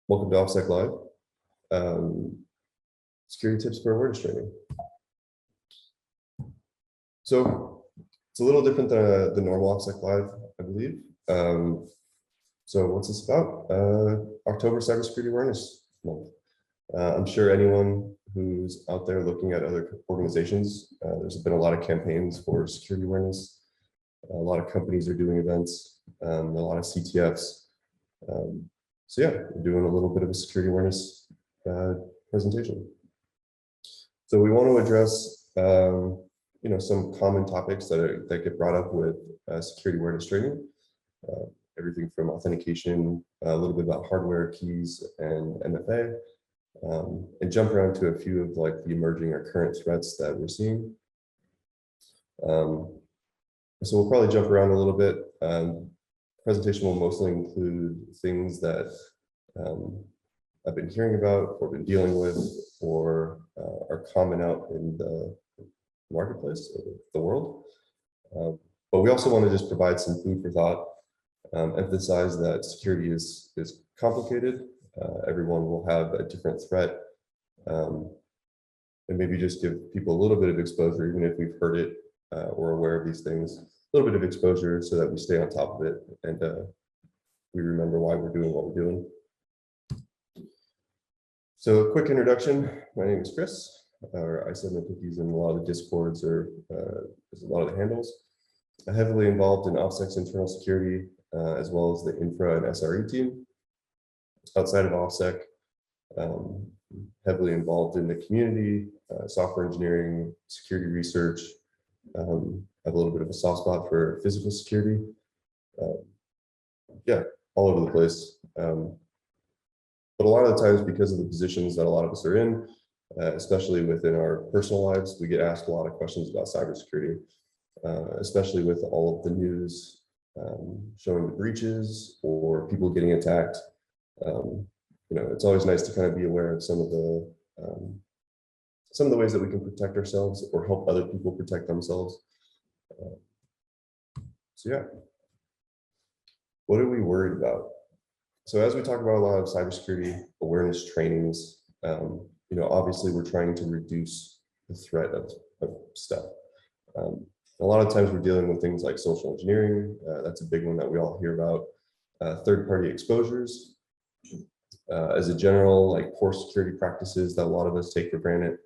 Welcome to OffSec Live. Security tips for awareness training. So it's a little different than the normal OffSec Live, I believe. So what's this about? October Cybersecurity Awareness Month. I'm sure anyone who's out there looking at other organizations, there's been a lot of campaigns for security awareness. A lot of companies are doing events, a lot of CTFs. So yeah, we're doing a little bit of a security awareness presentation. So we want to address, some common topics that get brought up with security awareness training. Everything from authentication, a little bit about hardware, keys, and MFA, and jump around to a few of like the emerging or current threats that we're seeing. So we'll probably jump around a little bit. Presentation will mostly include things that I've been hearing about or been dealing with or are common out in the marketplace or the world. But we also want to just provide some food for thought, emphasize that security is complicated. Everyone will have a different threat, and maybe just give people a little bit of exposure, even if we've heard it or aware of these things. A little bit of exposure so that we stay on top of it and we remember why we're doing what we're doing. So a quick introduction. My name is Chris, or I send my cookies in a lot of the discords or there's a lot of the handles. I'm heavily involved in OffSec's internal security as well as the infra and SRE team. Outside of OffSec, heavily involved in the community, software engineering, security research. I have a little bit of a soft spot for physical security. Yeah, all over the place. But a lot of the times, because of the positions that a lot of us are in, especially within our personal lives, we get asked a lot of questions about cybersecurity, especially with all of the news showing the breaches or people getting attacked. It's always nice to kind of be aware of some of the ways that we can protect ourselves or help other people protect themselves. So yeah, what are we worried about? So as we talk about a lot of cybersecurity awareness trainings, obviously we're trying to reduce the threat of stuff. A lot of times we're dealing with things like social engineering. That's a big one that we all hear about. Third-party exposures. As a general, like poor security practices that a lot of us take for granted.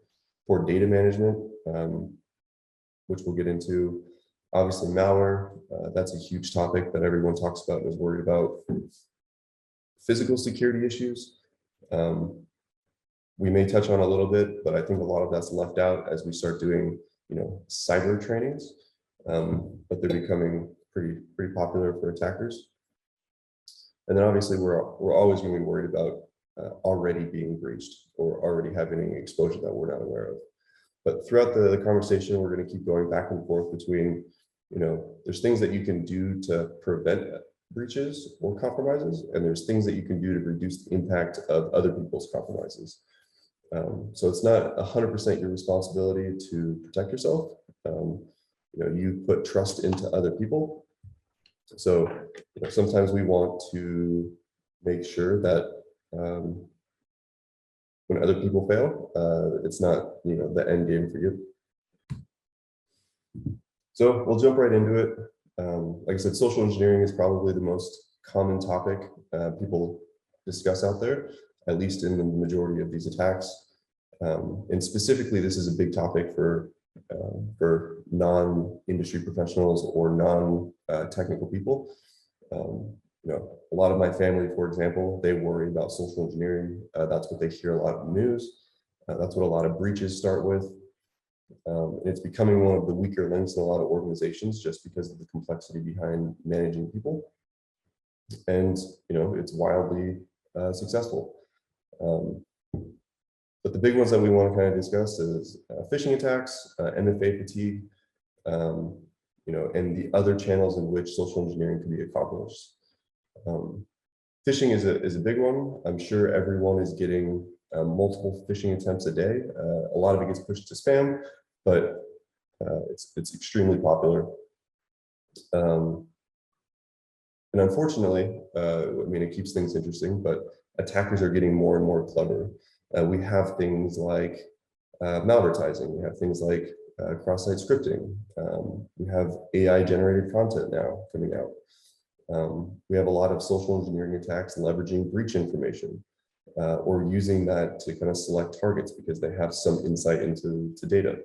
Poor data management, which we'll get into. Obviously malware, that's a huge topic that everyone talks about and is worried about. Physical security issues, we may touch on a little bit, but I think a lot of that's left out as we start doing, cyber trainings, but they're becoming pretty popular for attackers. And then obviously we're always going to be worried about already being breached or already having exposure that we're not aware of. But throughout the conversation, we're going to keep going back and forth between, there's things that you can do to prevent breaches or compromises, and there's things that you can do to reduce the impact of other people's compromises. So it's not 100% your responsibility to protect yourself. You put trust into other people. So sometimes we want to make sure that when other people fail, it's not the end game for you. So we'll jump right into it. Like I said, social engineering is probably the most common topic people discuss out there, at least in the majority of these attacks. And specifically, this is a big topic for non-industry professionals or non-technical people. A lot of my family, for example, they worry about social engineering. That's what they hear a lot in the news. That's what a lot of breaches start with. It's becoming one of the weaker links in a lot of organizations just because of the complexity behind managing people. And, it's wildly successful. But the big ones that we want to kind of discuss is phishing attacks, MFA fatigue, and the other channels in which social engineering can be accomplished. Phishing is a big one. I'm sure everyone is getting multiple phishing attempts a day. A lot of it gets pushed to spam, but it's extremely popular. And unfortunately, it keeps things interesting, but attackers are getting more and more clever. We have things like malvertising. We have things like cross-site scripting. We have AI-generated content now coming out. We have a lot of social engineering attacks leveraging breach information or using that to kind of select targets because they have some insight into data.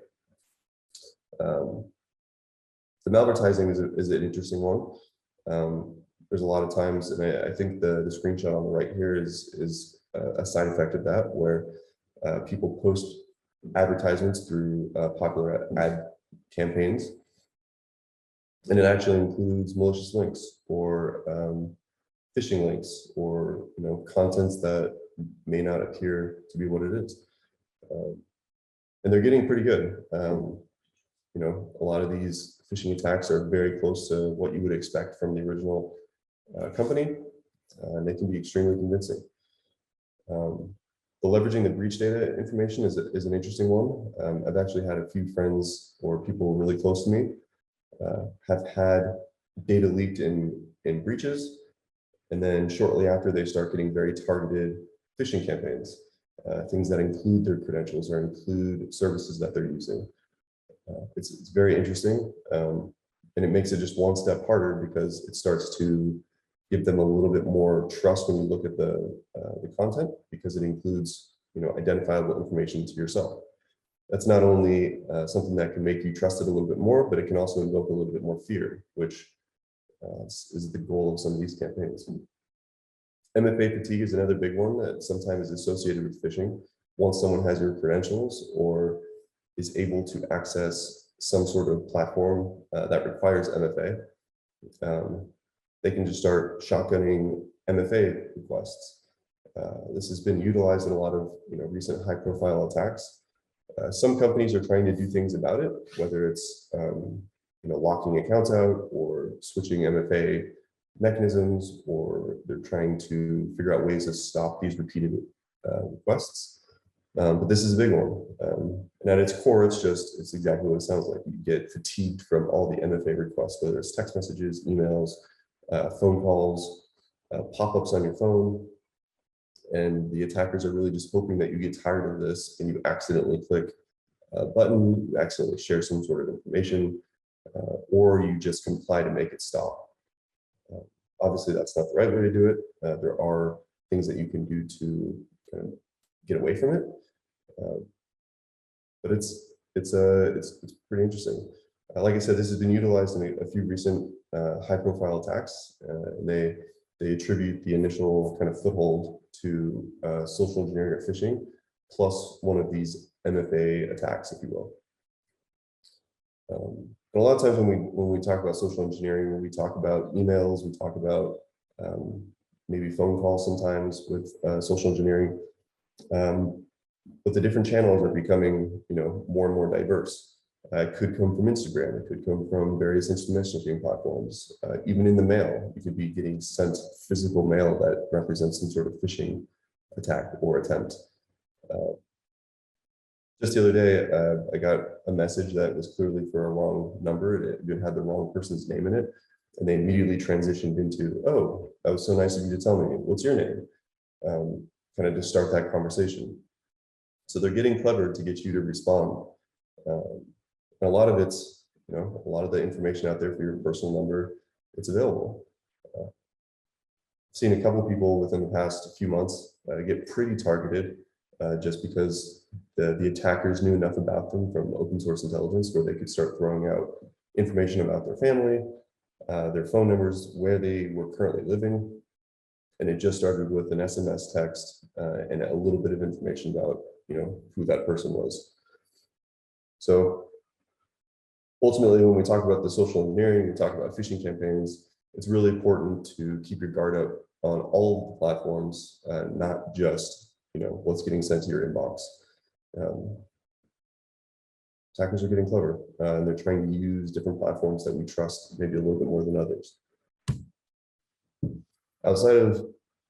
The malvertising is an interesting one. There's a lot of times, and I think the screenshot on the right here is a side effect of that, where people post advertisements through popular ad campaigns, and it actually includes malicious links or phishing links or contents that may not appear to be what it is, and they're getting pretty good. A lot of these phishing attacks are very close to what you would expect from the original company, and they can be extremely convincing. The leveraging the breach data information is an interesting one. I've actually had a few friends or people really close to me have had data leaked in breaches, and then shortly after they start getting very targeted phishing campaigns, things that include their credentials or include services that they're using. It's very interesting, and it makes it just one step harder because it starts to give them a little bit more trust when you look at the content, because it includes identifiable information to yourself. That's not only something that can make you trust it a little bit more, but it can also invoke a little bit more fear, which is the goal of some of these campaigns. MFA fatigue is another big one that sometimes is associated with phishing. Once someone has your credentials or is able to access some sort of platform that requires MFA, they can just start shotgunning MFA requests. This has been utilized in a lot of recent high-profile attacks. Some companies are trying to do things about it, whether it's locking accounts out or switching MFA mechanisms, or they're trying to figure out ways to stop these repeated requests. But this is a big one. And at its core, it's exactly what it sounds like. You get fatigued from all the MFA requests, whether it's text messages, emails, phone calls, pop-ups on your phone. And the attackers are really just hoping that you get tired of this and you accidentally click a button, you accidentally share some sort of information, or you just comply to make it stop. Obviously, that's not the right way to do it. There are things that you can do to kind of get away from it. But it's pretty interesting. Like I said, this has been utilized in a few recent high-profile attacks, and they attribute the initial kind of foothold to social engineering or phishing, plus one of these MFA attacks, if you will. And a lot of times when we talk about social engineering, when we talk about emails, we talk about maybe phone calls sometimes with social engineering. But the different channels are becoming, more and more diverse. It could come from Instagram. It could come from various instant messaging platforms. Even in the mail, you could be getting sent physical mail that represents some sort of phishing attack or attempt. Just the other day, I got a message that was clearly for a wrong number. It had the wrong person's name in it. And they immediately transitioned into, "Oh, that was so nice of you to tell me. What's your name?" Kind of to start that conversation. So they're getting clever to get you to respond. And a lot of it's, a lot of the information out there for your personal number, it's available. I've seen a couple of people within the past few months get pretty targeted just because the attackers knew enough about them from open source intelligence where they could start throwing out information about their family, their phone numbers, where they were currently living. And it just started with an SMS text and a little bit of information about, who that person was. So ultimately, when we talk about the social engineering, we talk about phishing campaigns, it's really important to keep your guard up on all of the platforms, not just, what's getting sent to your inbox. Attackers are getting clever, and they're trying to use different platforms that we trust maybe a little bit more than others. Outside of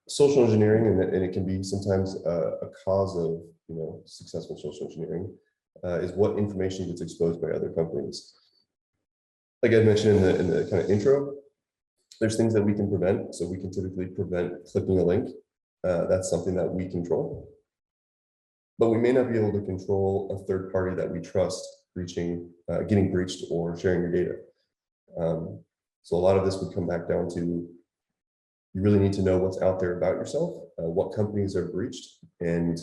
social engineering, and it can be sometimes a cause of successful social engineering, is what information gets exposed by other companies. Like I mentioned in the kind of intro, there's things that we can prevent. So we can typically prevent clicking a link That's something that we control. But we may not be able to control a third party that we trust getting breached or sharing your data. So a lot of this would come back down to you really need to know what's out there about yourself, what companies are breached, and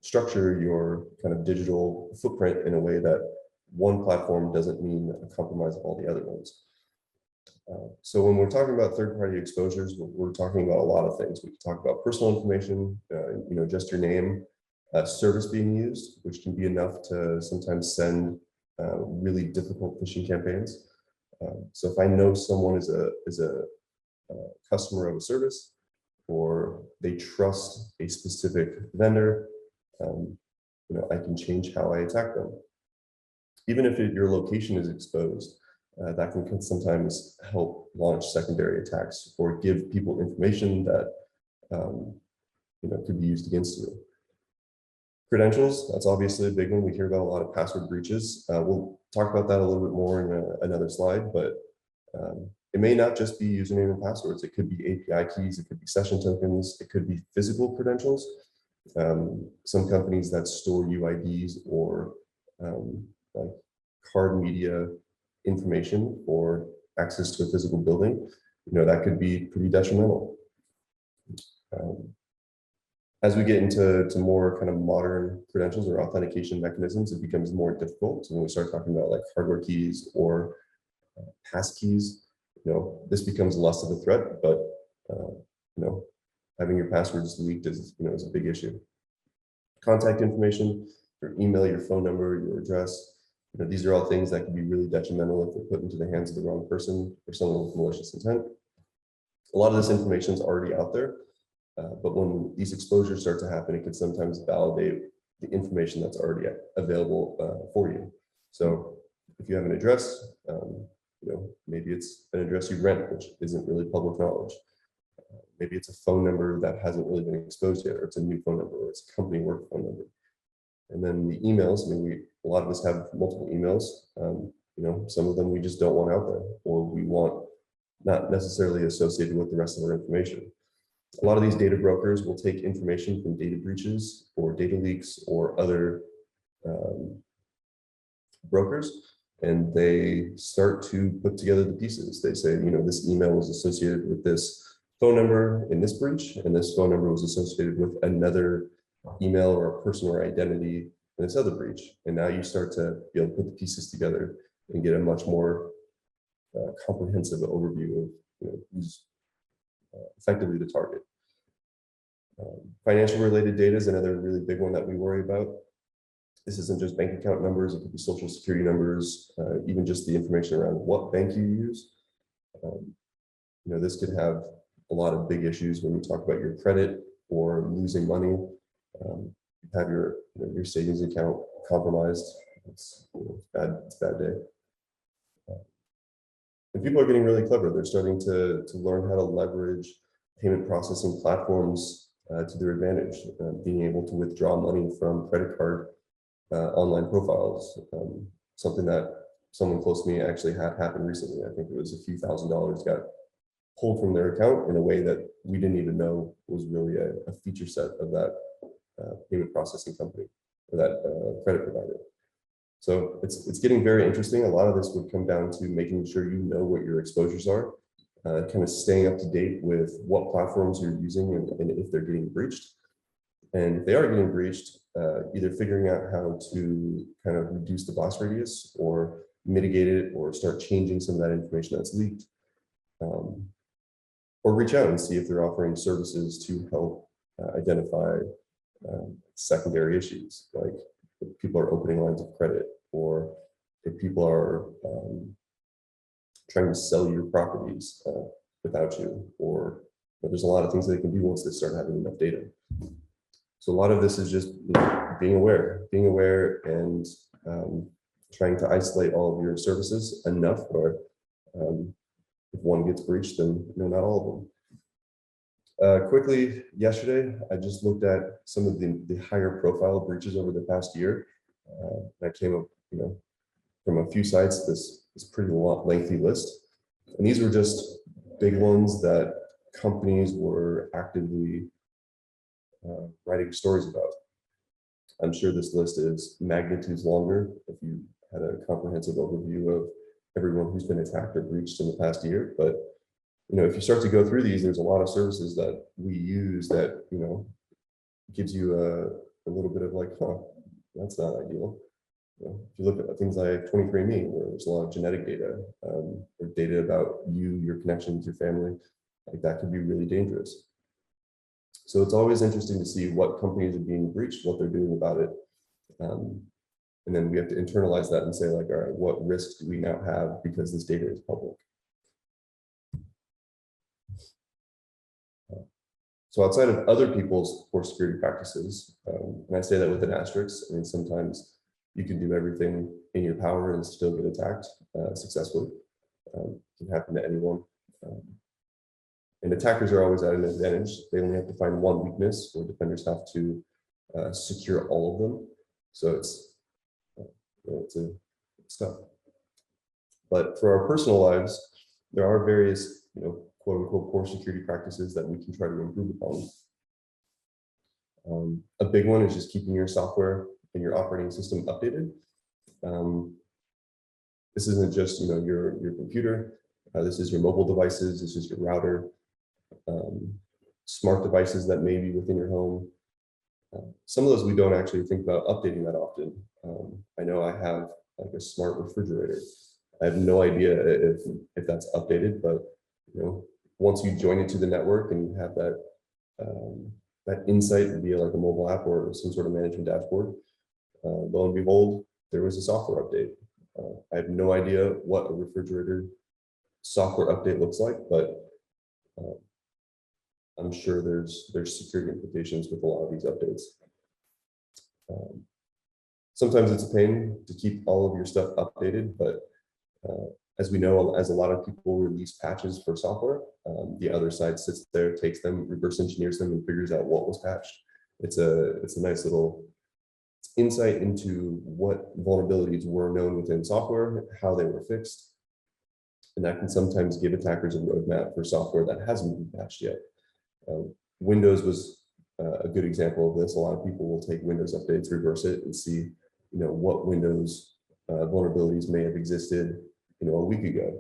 structure your kind of digital footprint in a way that one platform doesn't mean a compromise of all the other ones. So when we're talking about third-party exposures, we're talking about a lot of things. We can talk about personal information, just your name, service being used, which can be enough to sometimes send really difficult phishing campaigns. So if I know someone is a customer of a service, or they trust a specific vendor, I can change how I attack them. Even if your location is exposed, that can sometimes help launch secondary attacks or give people information that could be used against you. Credentials, that's obviously a big one. We hear about a lot of password breaches. We'll talk about that a little bit more in another slide, but it may not just be username and passwords. It could be API keys, it could be session tokens, it could be physical credentials. Some companies that store UIDs or like card media information or access to a physical building, that could be pretty detrimental. As we get into more kind of modern credentials or authentication mechanisms, it becomes more difficult. So when we start talking about like hardware keys or pass keys, this becomes less of a threat, but having your passwords leaked is a big issue. Contact information, your email, your phone number, your address, these are all things that can be really detrimental if they're put into the hands of the wrong person or someone with malicious intent. A lot of this information is already out there, but when these exposures start to happen, it can sometimes validate the information that's already available for you. So if you have an address, maybe it's an address you rent, which isn't really public knowledge. Maybe it's a phone number that hasn't really been exposed yet, or it's a new phone number, or it's a company work phone number. And then the emails, a lot of us have multiple emails. Some of them we just don't want out there, or we want not necessarily associated with the rest of our information. A lot of these data brokers will take information from data breaches or data leaks or other brokers, and they start to put together the pieces. They say, this email was associated with this phone number in this breach, and this phone number was associated with another email or personal identity in this other breach. And now you start to be able to put the pieces together and get a much more comprehensive overview of who's effectively the target. Financial related data is another really big one that we worry about. This isn't just bank account numbers, it could be social security numbers, even just the information around what bank you use. This could have a lot of big issues when you talk about your credit or losing money. You have your savings account compromised. It's a bad day. And people are getting really clever. They're starting to learn how to leverage payment processing platforms to their advantage, being able to withdraw money from credit card online profiles. Something that someone close to me actually had happen recently. I think it was a few $1,000s got pulled from their account in a way that we didn't even know was really a feature set of that payment processing company or that credit provider. So it's getting very interesting. A lot of this would come down to making sure you know what your exposures are, kind of staying up to date with what platforms you're using and if they're getting breached. And if they are getting breached, either figuring out how to kind of reduce the blast radius or mitigate it or start changing some of that information that's leaked. Or reach out and see if they're offering services to help identify secondary issues, like if people are opening lines of credit or if people are trying to sell your properties without you, or there's a lot of things they can do once they start having enough data. So a lot of this is just being aware and trying to isolate all of your services enough where if one gets breached, then not all of them. Quickly, yesterday, I just looked at some of the higher profile breaches over the past year. I came up, from a few sites, this pretty lengthy list. And these were just big ones that companies were actively writing stories about. I'm sure this list is magnitudes longer if you had a comprehensive overview of everyone who's been attacked or breached in the past year. But if you start to go through these, there's a lot of services that we use that gives you a little bit of like, huh, that's not ideal. If you look at things like 23andMe, where there's a lot of genetic data or data about you, your connection with your family, like that could be really dangerous. So it's always interesting to see what companies are being breached, what they're doing about it. And then we have to internalize that and say like, all right, what risks do we now have because this data is public? So outside of other people's poor security practices, and I say that with an asterisk, I mean, sometimes you can do everything in your power and still get attacked successfully. It can happen to anyone. And attackers are always at an advantage. They only have to find one weakness, where defenders have to secure all of them. So it's tough. But for our personal lives, there are various, quote unquote, poor security practices that we can try to improve upon. A big one is just keeping your software and your operating system updated. This isn't just your computer. This is your mobile devices. This is your router. Smart devices that may be within your home. Some of those we don't actually think about updating that often. I know I have like a smart refrigerator. I have no idea if that's updated, but once you join it to the network and you have that that insight via like a mobile app or some sort of management dashboard, lo and behold, there was a software update. I have no idea what a refrigerator software update looks like, but I'm sure there's security implications with a lot of these updates. Sometimes it's a pain to keep all of your stuff updated, but as we know, as a lot of people release patches for software, the other side sits there, takes them, reverse engineers them, and figures out what was patched. It's a nice little insight into what vulnerabilities were known within software, how they were fixed, and that can sometimes give attackers a roadmap for software that hasn't been patched yet. Windows was a good example of this. A lot of people will take Windows updates, reverse it, and see, what Windows vulnerabilities may have existed, a week ago,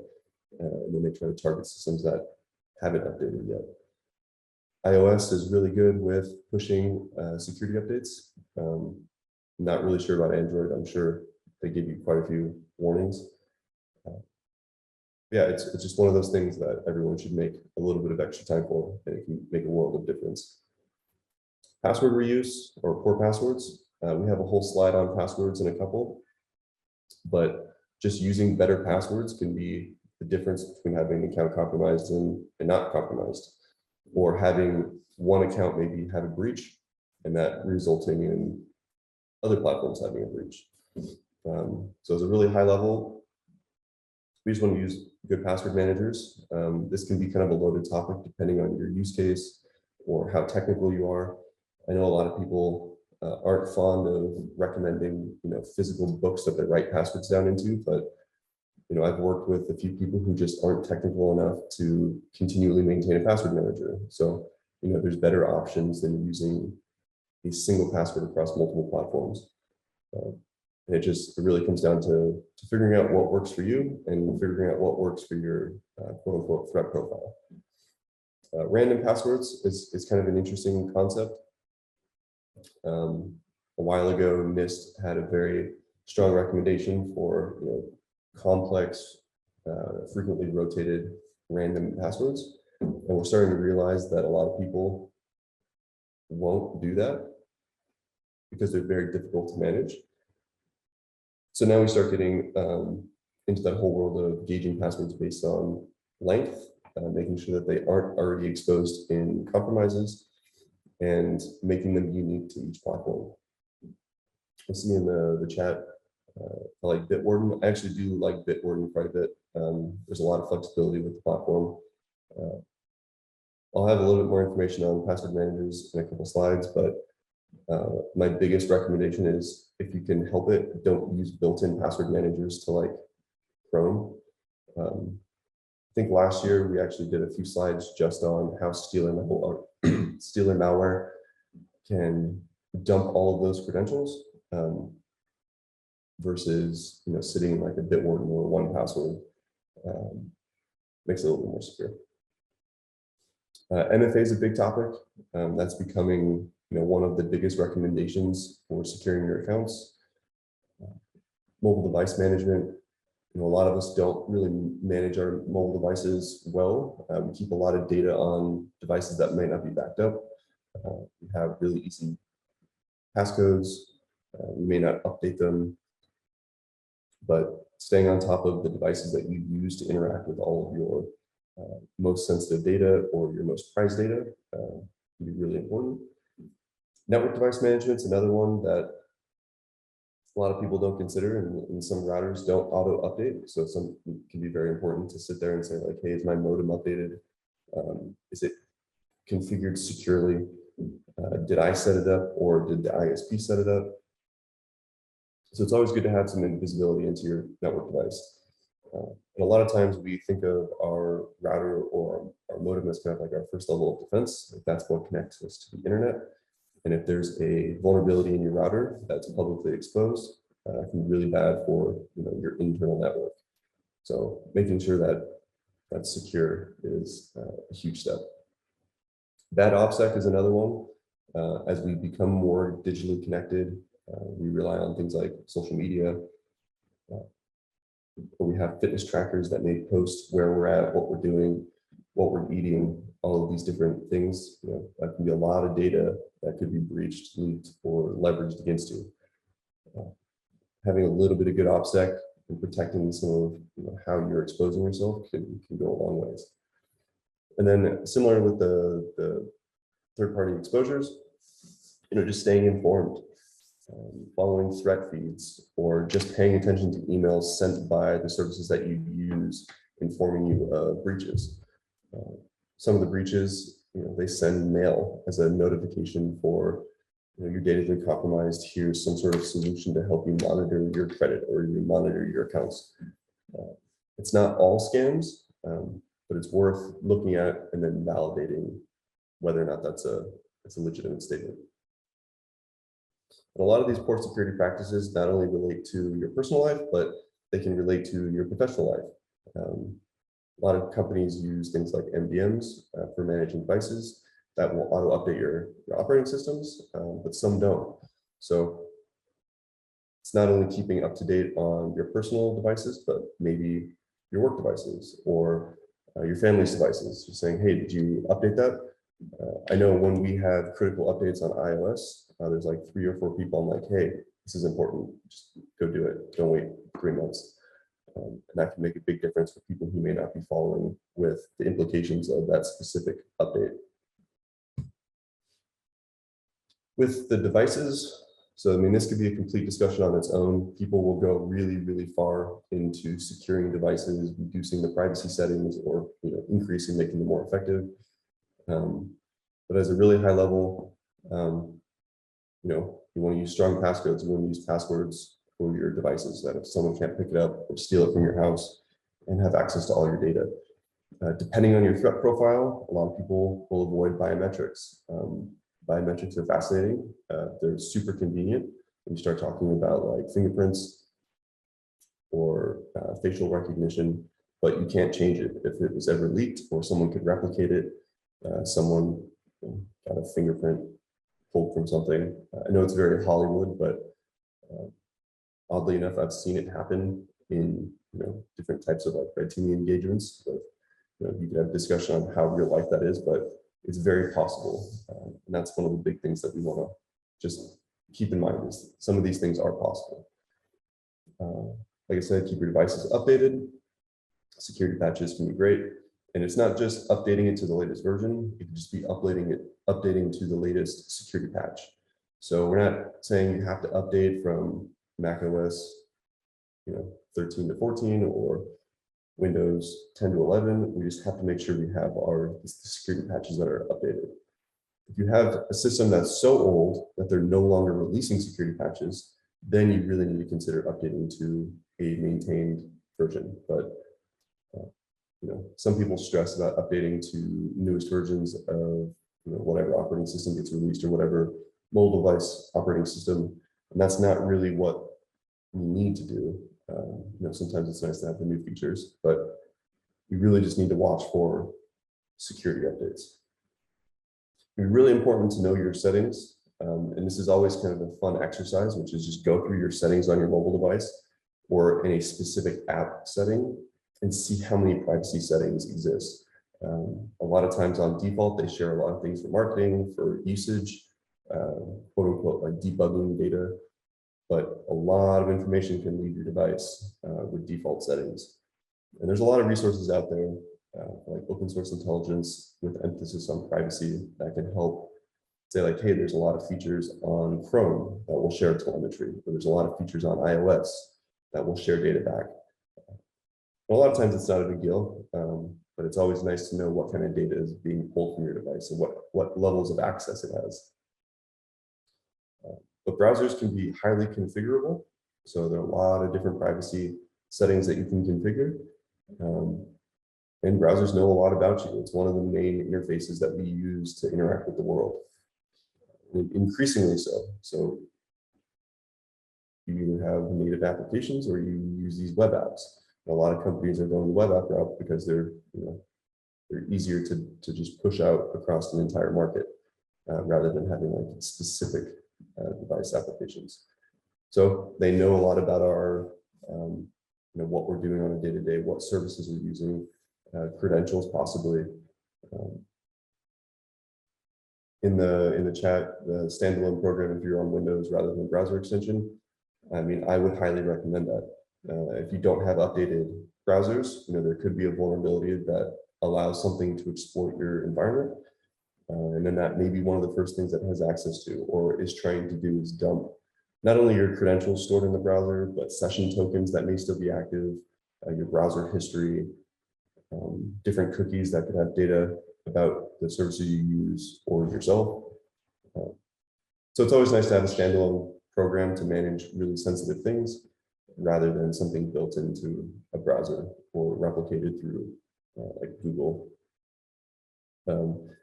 and then they try to target systems that haven't updated yet. iOS is really good with pushing security updates. Not really sure about Android. I'm sure they give you quite a few warnings. Yeah, it's just one of those things that everyone should make a little bit of extra time for, and it can make a world of difference. Password reuse or poor passwords. We have a whole slide on passwords in a couple, but just using better passwords can be the difference between having an account compromised and not compromised, or having one account maybe have a breach and that resulting in other platforms having a breach. So it's a really high level. We just want to use good password managers. This can be kind of a loaded topic depending on your use case or how technical you are. I know a lot of people aren't fond of recommending, physical books that they write passwords down into, but I've worked with a few people who just aren't technical enough to continually maintain a password manager. So, there's better options than using a single password across multiple platforms. And it really comes down to figuring out what works for you and figuring out what works for your quote unquote threat profile. Random passwords is kind of an interesting concept. A while ago, NIST had a very strong recommendation for complex, frequently rotated random passwords. And we're starting to realize that a lot of people won't do that because they're very difficult to manage. So now we start getting into that whole world of gauging passwords based on length, making sure that they aren't already exposed in compromises, and making them unique to each platform. I see in the chat, I like Bitwarden. I actually do like Bitwarden quite a bit. There's a lot of flexibility with the platform. I'll have a little bit more information on password managers in a couple slides, but my biggest recommendation is, if you can help it, don't use built-in password managers to like Chrome. I think last year we actually did a few slides just on how stealing malware can dump all of those credentials versus sitting in like a Bitwarden or one password. Makes it a little bit more secure. MFA is a big topic. That's becoming one of the biggest recommendations for securing your accounts. Mobile device management. A lot of us don't really manage our mobile devices well. We keep a lot of data on devices that might not be backed up. We have really easy passcodes. We may not update them, but staying on top of the devices that you use to interact with all of your most sensitive data or your most prized data can be really important. Network device management is another one that a lot of people don't consider, and some routers don't auto update. So some can be very important to sit there and say like, hey, is my modem updated? Is it configured securely? Did I set it up or did the ISP set it up? So it's always good to have some visibility into your network device. And a lot of times we think of our router or our modem as kind of like our first level of defense. That's what connects us to the internet. And if there's a vulnerability in your router that's publicly exposed, it can be really bad for your internal network. So making sure that that's secure is a huge step. Bad OffSec is another one. As we become more digitally connected, we rely on things like social media. We have fitness trackers that may post where we're at, what we're doing, what we're eating, all of these different things. That can be a lot of data that could be breached, leaked, or leveraged against you. Having a little bit of good OffSec and protecting some of how you're exposing yourself can go a long ways. And then similar with the third-party exposures, just staying informed. Following threat feeds, or just paying attention to emails sent by the services that you use informing you of breaches. Some of the breaches, they send mail as a notification for your data's been compromised. Here's some sort of solution to help you monitor your credit or you monitor your accounts. It's not all scams, but it's worth looking at and then validating whether or not that's a legitimate statement. And a lot of these poor security practices not only relate to your personal life, but they can relate to your professional life. A lot of companies use things like MDMs for managing devices that will auto update your operating systems, but some don't. So it's not only keeping up to date on your personal devices, but maybe your work devices or your family's devices. You're saying, hey, did you update that? I know when we have critical updates on iOS, there's like 3 or 4 people. I'm like, hey, this is important. Just go do it. Don't wait 3 months. And that can make a big difference for people who may not be following with the implications of that specific update. With the devices, so I mean, this could be a complete discussion on its own. People will go really, really far into securing devices, reducing the privacy settings, or increasing, making them more effective. But as a really high level, you want to use strong passcodes. You want to use passwords for your devices that if someone can't pick it up or steal it from your house and have access to all your data. Depending on your threat profile, a lot of people will avoid biometrics. Biometrics are fascinating. They're super convenient when you start talking about like fingerprints or facial recognition, but you can't change it. If it was ever leaked or someone could replicate it, someone got a fingerprint pulled from something. I know it's very Hollywood, but oddly enough, I've seen it happen in different types of like red teaming engagements. But you could have discussion on how real life that is, but it's very possible. And that's one of the big things that we want to just keep in mind is some of these things are possible. Like I said, keep your devices updated. Security patches can be great. And it's not just updating it to the latest version, it can just be updating to the latest security patch. So we're not saying you have to update from Mac OS 13 to 14 or Windows 10 to 11. We just have to make sure we have the security patches that are updated. If you have a system that's so old that they're no longer releasing security patches, then you really need to consider updating to a maintained version. But some people stress about updating to newest versions of whatever operating system gets released or whatever mobile device operating system, and that's not really what we need to do. Sometimes it's nice to have the new features, but you really just need to watch for security updates. It's really important to know your settings. And this is always kind of a fun exercise, which is just go through your settings on your mobile device or in a specific app setting and see how many privacy settings exist. A lot of times on default, they share a lot of things for marketing, for usage, quote unquote, like debugging data. But a lot of information can leave your device with default settings. And there's a lot of resources out there, like open source intelligence with emphasis on privacy that can help say like, hey, there's a lot of features on Chrome that will share telemetry, or there's a lot of features on iOS that will share data back. A lot of times it's not a big deal, but it's always nice to know what kind of data is being pulled from your device and what levels of access it has. But browsers can be highly configurable. So there are a lot of different privacy settings that you can configure. And browsers know a lot about you. It's one of the main interfaces that we use to interact with the world. And increasingly so. So you either have native applications or you use these web apps. A lot of companies are going the web app route because they're easier to just push out across the entire market rather than having like specific device applications. So they know a lot about our, what we're doing on a day-to-day, what services we're using, credentials possibly. In the chat, the standalone program, if you're on Windows rather than browser extension, I mean, I would highly recommend that. If you don't have updated browsers, there could be a vulnerability that allows something to exploit your environment. And then that may be one of the first things that has access to or is trying to do is dump not only your credentials stored in the browser, but session tokens that may still be active, your browser history, different cookies that could have data about the services you use or yourself. So it's always nice to have a standalone program to manage really sensitive things rather than something built into a browser or replicated through like Google.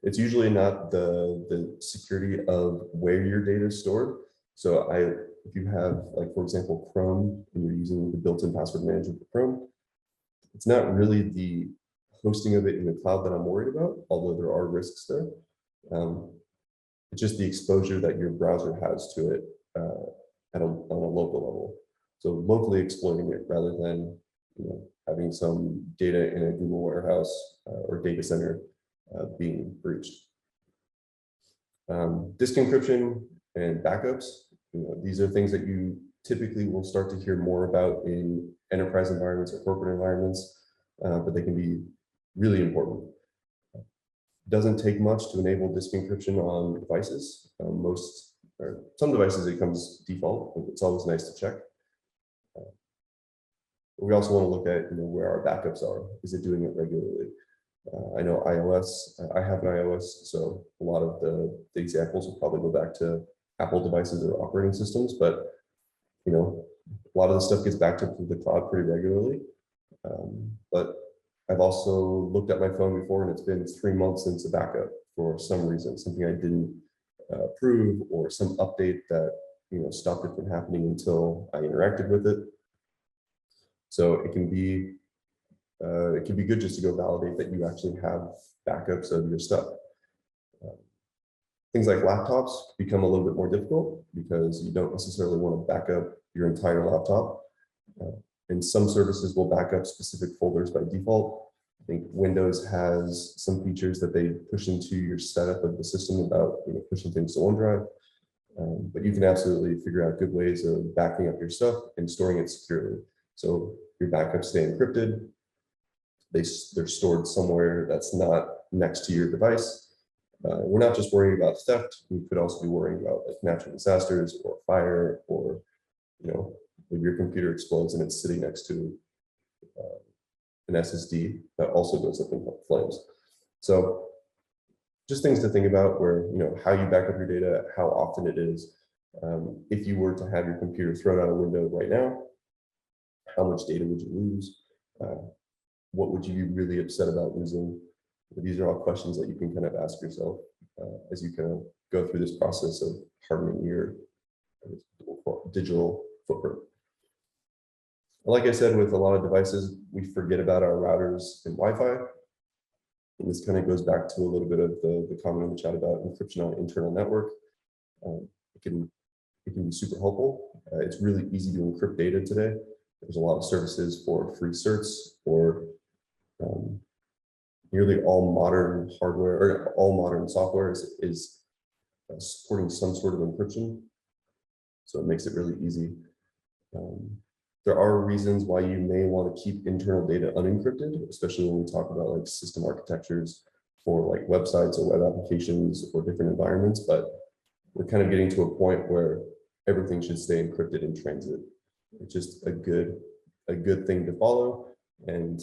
It's usually not the security of where your data is stored. So if you have, like, for example, Chrome, and you're using the built-in password manager for Chrome, it's not really the hosting of it in the cloud that I'm worried about, although there are risks there. It's just the exposure that your browser has to it on a local level. So locally exploiting it rather than having some data in a Google warehouse or data center being breached. Disk encryption and backups, these are things that you typically will start to hear more about in enterprise environments or corporate environments, but they can be really important. It doesn't take much to enable disk encryption on devices. Some devices it comes default, but it's always nice to check. But we also want to look at where our backups are. Is it doing it regularly? I know iOS, I have an iOS, so a lot of the examples will probably go back to Apple devices or operating systems, but a lot of the stuff gets backed up to the cloud pretty regularly. But I've also looked at my phone before and it's been 3 months since a backup for some reason, something I didn't approve or some update that stopped it from happening until I interacted with it. So it can be good just to go validate that you actually have backups of your stuff. Things like laptops become a little bit more difficult because you don't necessarily want to back up your entire laptop. And some services will back up specific folders by default. I think Windows has some features that they push into your setup of the system about pushing things to OneDrive. But you can absolutely figure out good ways of backing up your stuff and storing it securely. So your backups stay encrypted. They're stored somewhere that's not next to your device. We're not just worrying about theft. We could also be worrying about like natural disasters or fire, or if your computer explodes and it's sitting next to an SSD that also goes up in flames. So just things to think about where, how you back up your data, how often it is. If you were to have your computer thrown out a window right now, how much data would you lose? What would you be really upset about losing? These are all questions that you can kind of ask yourself. as you kind of go through this process of hardening your digital footprint. Like I said, with a lot of devices, we forget about our routers and Wi-Fi. And this kind of goes back to a little bit of the comment in the chat about encryption on internal network. It can be super helpful. It's really easy to encrypt data today. There's a lot of services for free certs, or nearly all modern hardware or all modern software is supporting some sort of encryption. So it makes it really easy. There are reasons why you may want to keep internal data unencrypted, especially when we talk about like system architectures for like websites or web applications or different environments, but we're kind of getting to a point where everything should stay encrypted in transit. It's just a good thing to follow. And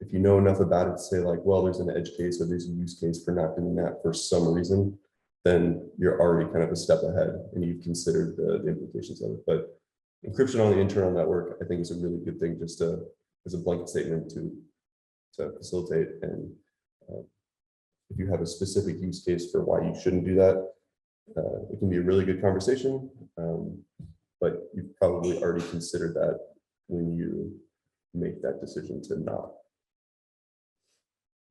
if you know enough about it to say like, well, there's an edge case or there's a use case for not doing that for some reason, then you're already kind of a step ahead and you've considered the implications of it. But encryption on the internal network, I think, is a really good thing, just as a blanket statement to facilitate. And if you have a specific use case for why you shouldn't do that, it can be a really good conversation, but you've probably already considered that when you make that decision to not.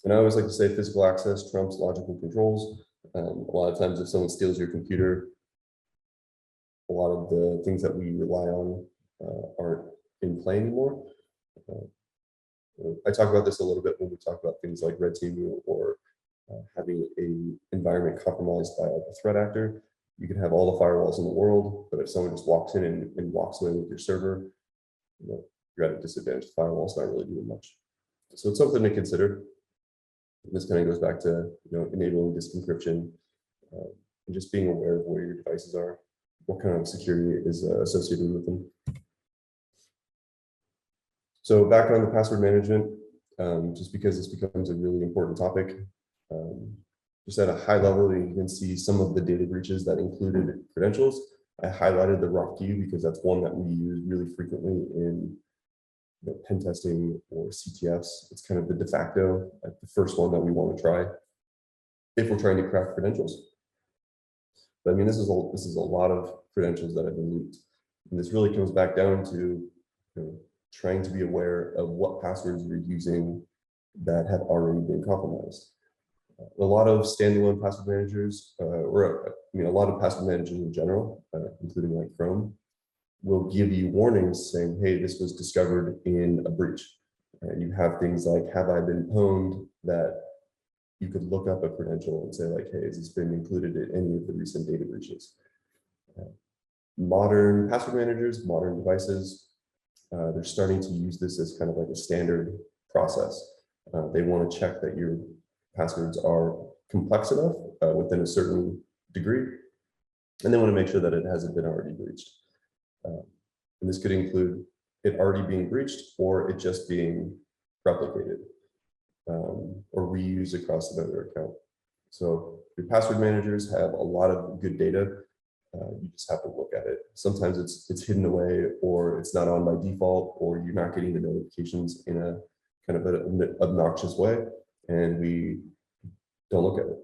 And I always like to say physical access trumps logical controls. A lot of times if someone steals your computer, a lot of the things that we rely on aren't in play anymore. I talk about this a little bit when we talk about things like red teaming or having an environment compromised by like a threat actor. You can have all the firewalls in the world, but if someone just walks in and walks away with your server, you're at a disadvantage. The firewall's not really doing much. So it's something to consider. And this kind of goes back to enabling disk encryption and just being aware of where your devices are, what kind of security is associated with them. So back on the password management, just because this becomes a really important topic, just at a high level, you can see some of the data breaches that included credentials. I highlighted the RockU because that's one that we use really frequently in pen testing or CTFs. It's kind of the de facto, the first one that we want to try if we're trying to crack credentials. But I mean, this is a lot of credentials that have been leaked, and this really comes back down to trying to be aware of what passwords you're using that have already been compromised. A lot of standalone password managers, a lot of password managers in general, including like Chrome, will give you warnings saying, hey, this was discovered in a breach. And you have things like, have I been pwned, that you could look up a credential and say like, hey, has this been included in any of the recent data breaches? Modern password managers, modern devices, they're starting to use this as kind of like a standard process. They want to check that your passwords are complex enough within a certain degree, and they want to make sure that it hasn't been already breached. And this could include it already being breached or it just being replicated or reused across another account. So your password managers have a lot of good data. You just have to look at it. Sometimes it's hidden away, or it's not on by default, or you're not getting the notifications in a kind of an obnoxious way, and we don't look at it.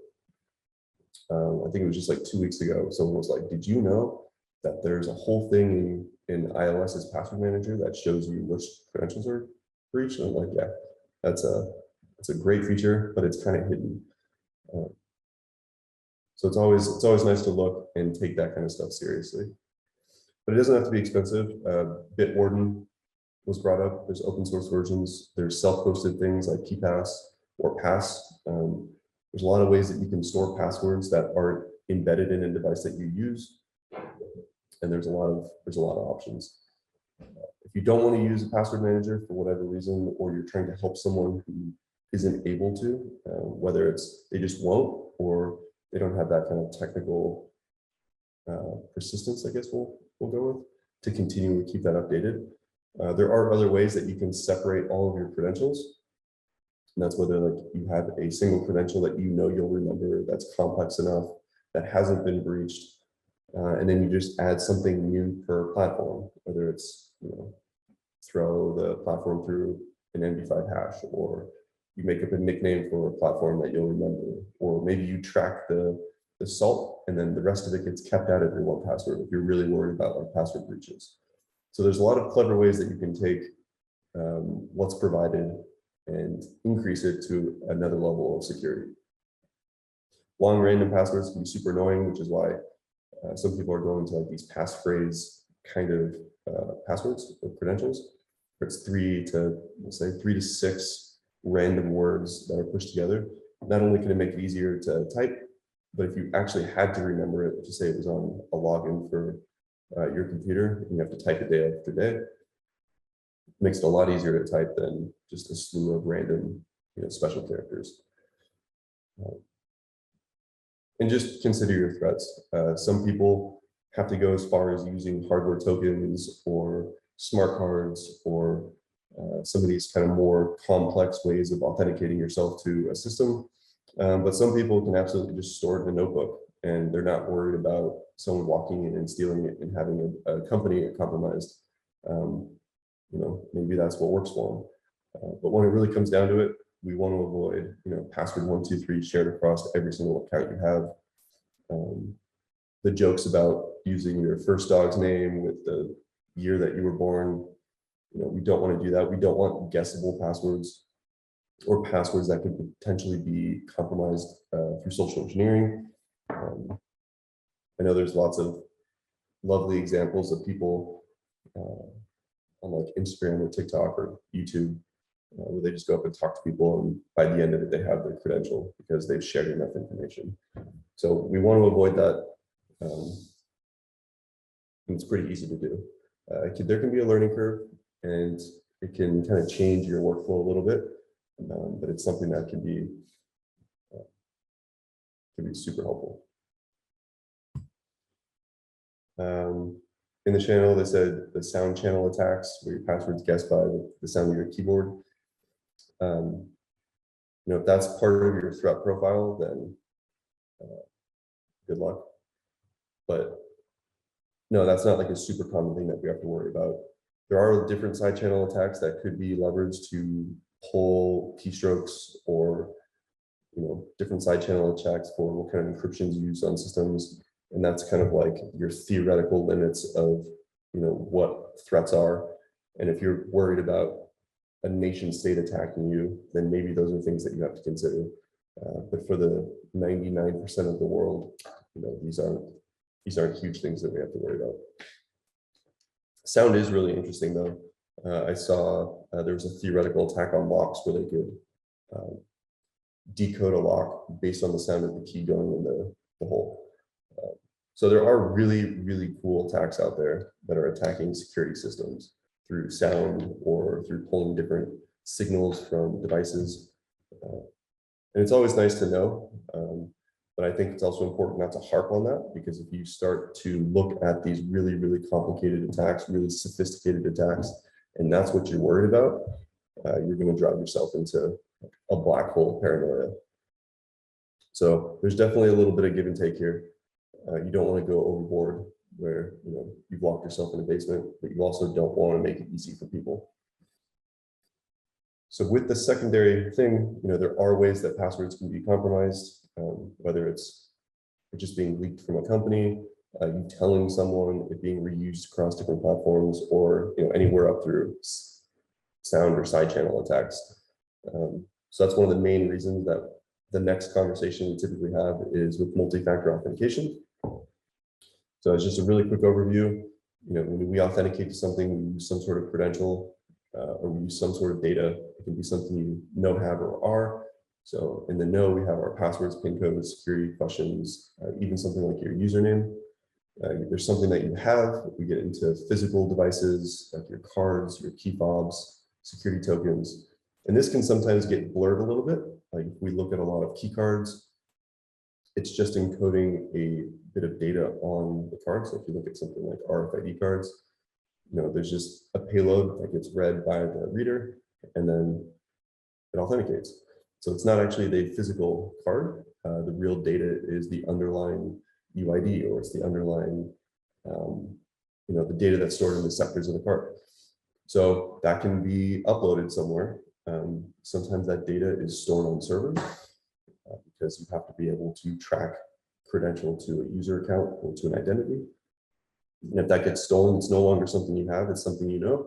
I think it was just like 2 weeks ago, someone was like, did you know that there's a whole thing in iOS's password manager that shows you which credentials are breached? And I'm like, yeah, that's a great feature, but it's kind of hidden. So it's always nice to look and take that kind of stuff seriously. But it doesn't have to be expensive. Bitwarden was brought up. There's open source versions. There's self-hosted things like KeePass or Pass. There's a lot of ways that you can store passwords that aren't embedded in a device that you use. And there's a lot of options. If you don't want to use a password manager for whatever reason, or you're trying to help someone who isn't able to, whether it's they just won't, or they don't have that kind of technical persistence, I guess we'll go with, to continue to keep that updated. There are other ways that you can separate all of your credentials. And that's whether like you have a single credential that you'll remember, that's complex enough, that hasn't been breached. And then you just add something new per platform, whether it's throw the platform through an MD5 hash, or you make up a nickname for a platform that you'll remember, or maybe you track the the salt, and then the rest of it gets kept out of your 1Password if you're really worried about like password breaches. So there's a lot of clever ways that you can take what's provided and increase it to another level of security. Long random passwords can be super annoying, which is why some people are going to like these passphrase kind of passwords or credentials. It's 3 to, let's say, 3 to 6 random words that are pushed together. Not only can it make it easier to type, but if you actually had to remember it, to say it was on a login for your computer, and you have to type it day after day, it makes it a lot easier to type than just a slew of random, special characters. And just consider your threats. Some people have to go as far as using hardware tokens or smart cards or some of these kind of more complex ways of authenticating yourself to a system. But some people can absolutely just store it in a notebook, and they're not worried about someone walking in and stealing it and having a company compromised. Maybe that's what works for them. But when it really comes down to it, we want to avoid, password 123 shared across every single account you have. The jokes about using your first dog's name with the year that you were born, we don't want to do that. We don't want guessable passwords or passwords that could potentially be compromised through social engineering. I know there's lots of lovely examples of people on like Instagram or TikTok or YouTube where they just go up and talk to people, and by the end of it, they have their credential because they've shared enough information. So we want to avoid that. And it's pretty easy to do. There can be a learning curve, and it can kind of change your workflow a little bit, but it's something that can be super helpful. In the channel, they said the sound channel attacks, where your password's guessed by the sound of your keyboard. If that's part of your threat profile, then good luck. But no, that's not like a super common thing that we have to worry about. There are different side channel attacks that could be leveraged to pull keystrokes or different side channel attacks for what kind of encryptions you use on systems. And that's kind of like your theoretical limits of what threats are. And if you're worried about a nation state attacking you, then maybe those are things that you have to consider. But for the 99% of the world, these aren't huge things that we have to worry about. Sound is really interesting, though. I saw there was a theoretical attack on locks where they could decode a lock based on the sound of the key going in the hole. So there are really, really cool attacks out there that are attacking security systems through sound or through pulling different signals from devices. And it's always nice to know, but I think it's also important not to harp on that, because if you start to look at these really, really complicated attacks, really sophisticated attacks, and that's what you're worried about, you're going to drive yourself into a black hole of paranoia. So there's definitely a little bit of give and take here. You don't want to go overboard where you've locked yourself in a basement, but you also don't want to make it easy for people. So with the secondary thing, there are ways that passwords can be compromised, whether it's just being leaked from a company, you telling someone, it being reused across different platforms, or anywhere up through sound or side channel attacks. So that's one of the main reasons that the next conversation we typically have is with multi-factor authentication. So it's just a really quick overview. When we authenticate to something, we use some sort of credential or we use some sort of data. It can be something you know, have, or are. So in the know, we have our passwords, PIN codes, security questions, even something like your username. There's something that you have. We get into physical devices like your cards, your key fobs, security tokens. And this can sometimes get blurred a little bit. Like if we look at a lot of key cards, it's just encoding a bit of data on the card. So if you look at something like RFID cards, there's just a payload that gets read by the reader, and then it authenticates. So it's not actually the physical card. The real data is the underlying UID, or it's the underlying, the data that's stored in the sectors of the card. So that can be uploaded somewhere. Sometimes that data is stored on servers because you have to be able to track credential to a user account or to an identity. And if that gets stolen, it's no longer something you have, it's something you know,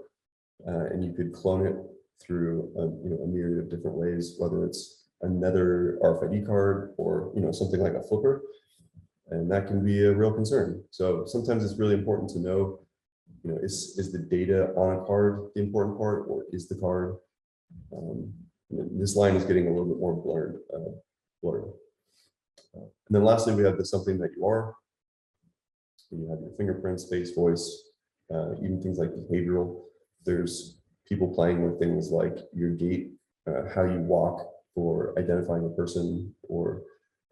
and you could clone it through a myriad of different ways, whether it's another RFID card or something like a flipper, and that can be a real concern. So sometimes it's really important to know, is the data on a card the important part, or is the card? This line is getting a little bit more blurred. And then lastly, we have the something that you are. You have your fingerprints, face, voice, even things like behavioral. There's people playing with things like your gait, how you walk for identifying a person, or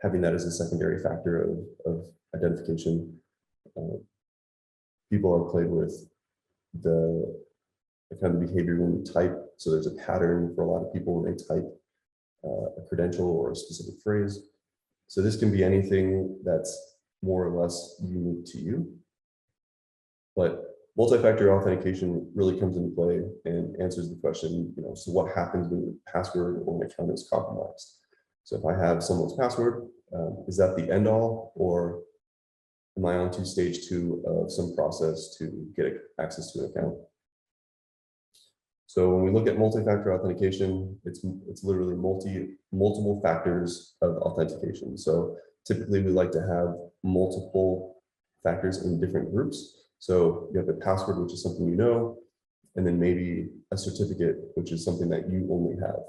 having that as a secondary factor of identification. People have played with the kind of behavior when you type. So there's a pattern for a lot of people when they type a credential or a specific phrase. So this can be anything that's more or less unique to you. But multi-factor authentication really comes into play and answers the question, so what happens when your password or an account is compromised? So if I have someone's password, is that the end all, or am I on to stage 2 of some process to get access to an account? So when we look at multi-factor authentication, it's literally multiple factors of authentication. So typically we like to have multiple factors in different groups. So you have a password, which is something you know, and then maybe a certificate, which is something that you only have.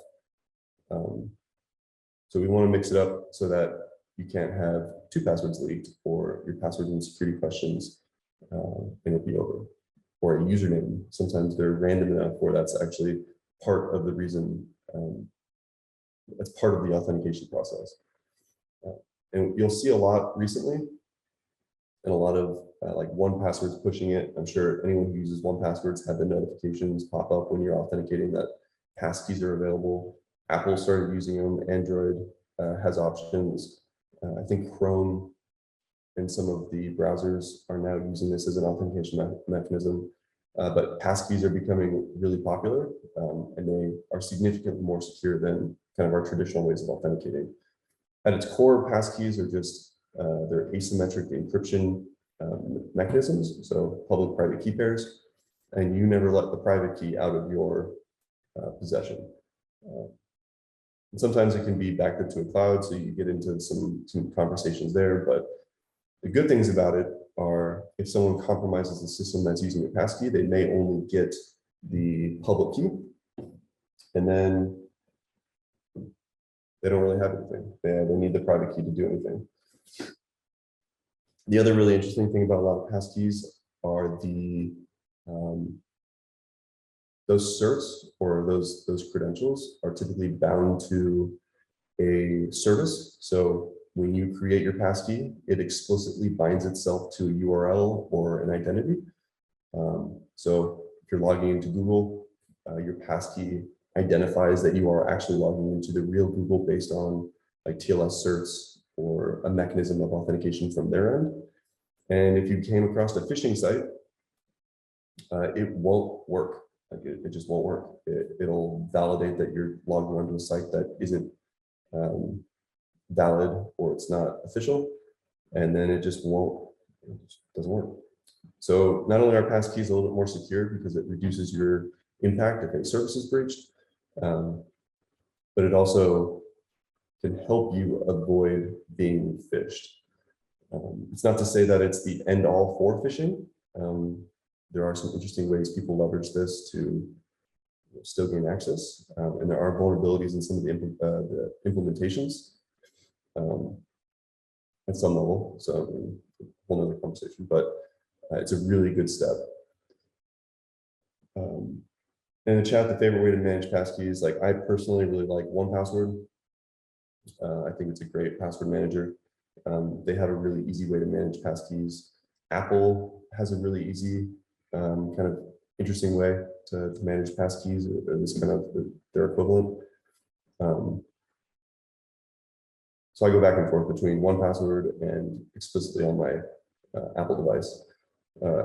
So we want to mix it up so that you can't have 2 passwords leaked, or your password and security questions, and it'll be over. Or a username. Sometimes they're random enough where that's actually part of the reason, that's part of the authentication process. And you'll see a lot recently, and a lot of like 1Password's pushing it. I'm sure anyone who uses 1Password's had the notifications pop up when you're authenticating that passkeys are available. Apple started using them. Android has options. I think Chrome and some of the browsers are now using this as an authentication mechanism. But passkeys are becoming really popular, and they are significantly more secure than kind of our traditional ways of authenticating. At its core, passkeys are just they're asymmetric encryption mechanisms, so public-private key pairs, and you never let the private key out of your possession. And sometimes it can be backed up to a cloud, so you get into some conversations there, but the good things about it are if someone compromises the system that's using a passkey, they may only get the public key, and then they don't really have anything. They need the private key to do anything. The other really interesting thing about a lot of passkeys are those certs, or those credentials, are typically bound to a service. So when you create your passkey, it explicitly binds itself to a URL or an identity. So if you're logging into Google, your passkey identifies that you are actually logging into the real Google based on like TLS certs or a mechanism of authentication from their end. And if you came across a phishing site, it won't work. Like it just won't work. It'll validate that you're logging onto a site that isn't valid, or it's not official, and then it just doesn't work. So not only are passkeys a little bit more secure because it reduces your impact if a service is breached, but it also can help you avoid being phished. It's not to say that it's the end all for phishing. There are some interesting ways people leverage this to still gain access, and there are vulnerabilities in some of the implementations at some level. So a whole nother conversation, but it's a really good step. In the chat, the favorite way to manage passkeys, like I personally really like 1Password. I think it's a great password manager. They have a really easy way to manage passkeys. Apple has a really easy, kind of interesting way to manage passkeys, or this kind of their equivalent. So I go back and forth between 1Password and explicitly on my Apple device.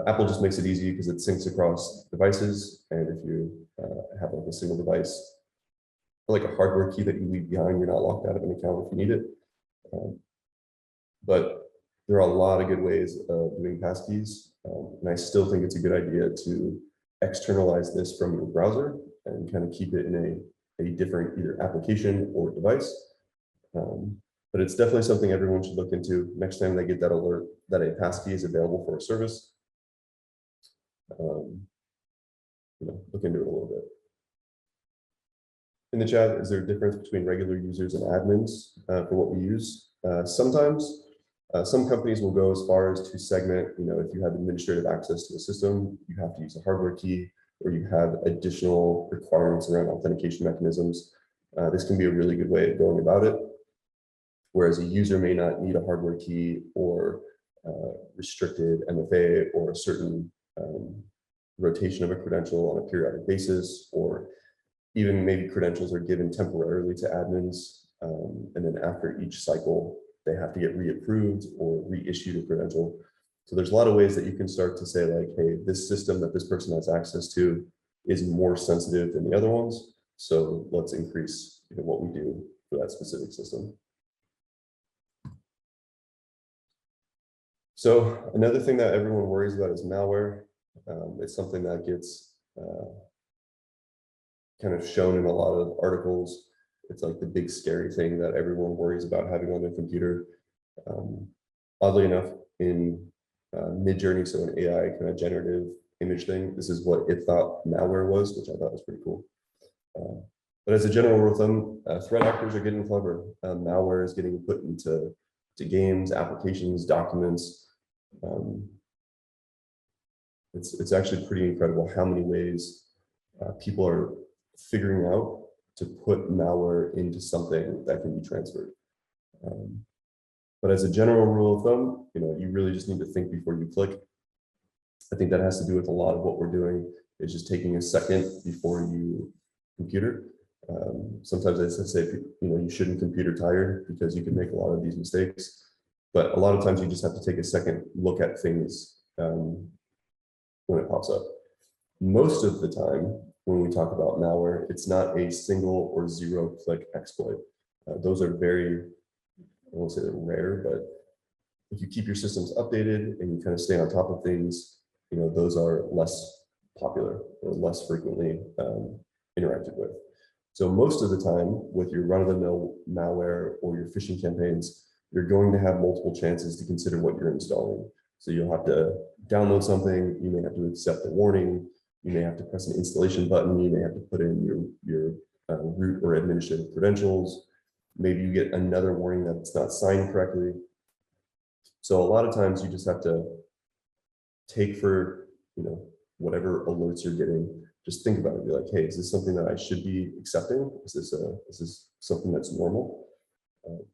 Apple just makes it easy because it syncs across devices, and if you have like a single device, or like a hardware key that you leave behind, you're not locked out of an account if you need it. But There are a lot of good ways of doing passkeys, and I still think it's a good idea to externalize this from your browser and kind of keep it in a different either application or device. But it's definitely something everyone should look into next time they get that alert that a passkey is available for a service. Look into it a little bit. In the chat, is there a difference between regular users and admins for what we use? Sometimes some companies will go as far as to segment, if you have administrative access to a system, you have to use a hardware key, or you have additional requirements around authentication mechanisms. This can be a really good way of going about it. Whereas a user may not need a hardware key or restricted MFA or a certain rotation of a credential on a periodic basis, or even maybe credentials are given temporarily to admins, and then after each cycle, they have to get reapproved or reissued a credential. So there's a lot of ways that you can start to say like, hey, this system that this person has access to is more sensitive than the other ones. So let's increase what we do for that specific system. So another thing that everyone worries about is malware. It's something that gets kind of shown in a lot of articles. It's like the big scary thing that everyone worries about having on their computer. Oddly enough, in Midjourney, so an AI kind of generative image thing, this is what it thought malware was, which I thought was pretty cool. But as a general rule of thumb, threat actors are getting clever. Malware is getting put into games, applications, documents. It's actually pretty incredible how many ways people are figuring out to put malware into something that can be transferred. But as a general rule of thumb, you really just need to think before you click. I think that has to do with a lot of what we're doing is just taking a second before you computer. Sometimes I say, you shouldn't computer tired because you can make a lot of these mistakes. But a lot of times you just have to take a second look at things when it pops up. Most of the time, when we talk about malware, it's not a single or zero click exploit. Those are very, I won't say they're rare, but if you keep your systems updated and you kind of stay on top of things, those are less popular or less frequently interacted with. So most of the time with your run-of-the-mill malware or your phishing campaigns, you're going to have multiple chances to consider what you're installing. So you'll have to download something, you may have to accept the warning, you may have to press an installation button, you may have to put in your root or administrative credentials. Maybe you get another warning that it's not signed correctly. So a lot of times you just have to take for, whatever alerts you're getting, just think about it, be like, hey, is this something that I should be accepting? Is this something that's normal? And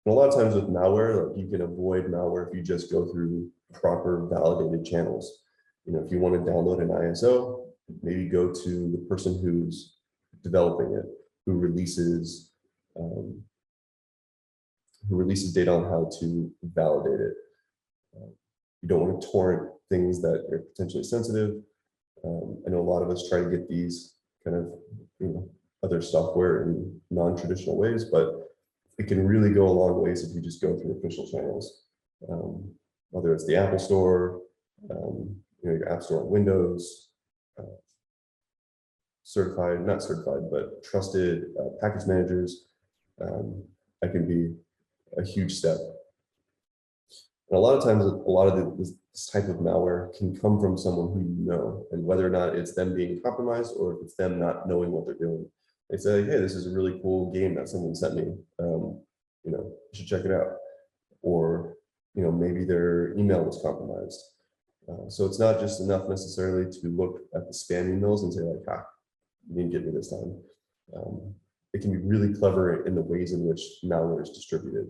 a lot of times with malware, you can avoid malware if you just go through proper validated channels. If you want to download an ISO, maybe go to the person who's developing it, who releases data on how to validate it. You don't want to torrent things that are potentially sensitive. I know a lot of us try to get these kind of other software in non-traditional ways, but it can really go a long ways if you just go through official channels, whether it's the Apple Store, your App Store on Windows, not certified, but trusted package managers. That can be a huge step. And a lot of times, a lot of this type of malware can come from someone who you know, and whether or not it's them being compromised or if it's them not knowing what they're doing. They say, hey, this is a really cool game that someone sent me. You should check it out. Or, maybe their email was compromised. So it's not just enough necessarily to look at the spam emails and say like, you didn't get me this time. It can be really clever in the ways in which malware is distributed.